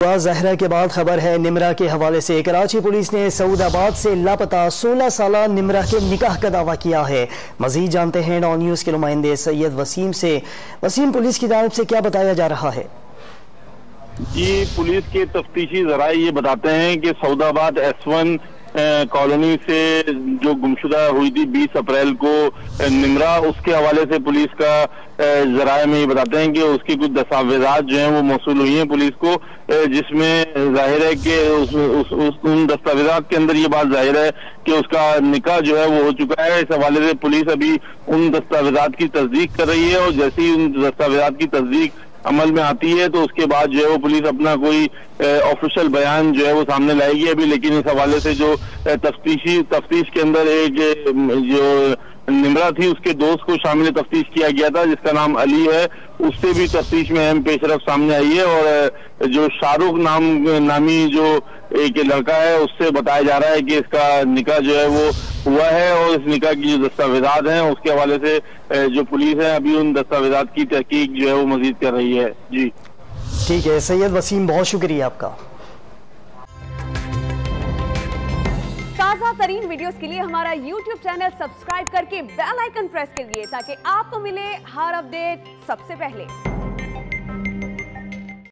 जहरा के बाद खबर है निमरा के हवाले से। कराची पुलिस ने सऊदाबाद से लापता 16 साल निमरा के निकाह का दावा किया है। मजीद जानते हैं नौ न्यूज के नुमाइंदे सैयद वसीम से। वसीम, पुलिस की जानिब से क्या बताया जा रहा है? ये पुलिस के तफ्तीशी जराए ये बताते हैं कि सऊदाबाद S1 कॉलोनी से जो गुमशुदा हुई थी 20 अप्रैल को निमरा, उसके हवाले से पुलिस का जराए में ये बताते हैं कि उसकी कुछ दस्तावेजात जो हैं वो मौसूल हुई हैं पुलिस को, जिसमें जाहिर है कि उन दस्तावेजात के अंदर ये बात जाहिर है कि उसका निकाह जो है वो हो चुका है। इस हवाले से पुलिस अभी उन दस्तावेजात की तस्दीक कर रही है और जैसे ही उन दस्तावेजात की तस्दीक अमल में आती है तो उसके बाद जो है वो पुलिस अपना कोई ऑफिशियल बयान जो है वो सामने लाएगी अभी। लेकिन इस हवाले से जो तफ्तीश के अंदर एक जो निमरा थी उसके दोस्त को शामिल तफ्तीश किया गया था जिसका नाम अली है, उससे भी तफ्तीश में अहम पेशरफ सामने आई है। और जो शाहरुख नामी जो एक लड़का है उससे बताया जा रहा है कि इसका निकाह जो है वो हुआ है और इस निकाह की जो दस्तावेजात हैं उसके हवाले से जो पुलिस है अभी उन दस्तावेजात की तहकीक जो है वो मजीद कर रही है। जी ठीक है सैयद वसीम, बहुत शुक्रिया आपका। ताज़ा तरीन वीडियोस के लिए हमारा YouTube चैनल सब्सक्राइब करके बेल आइकन प्रेस करिए ताकि आपको मिले हर अपडेट सबसे पहले।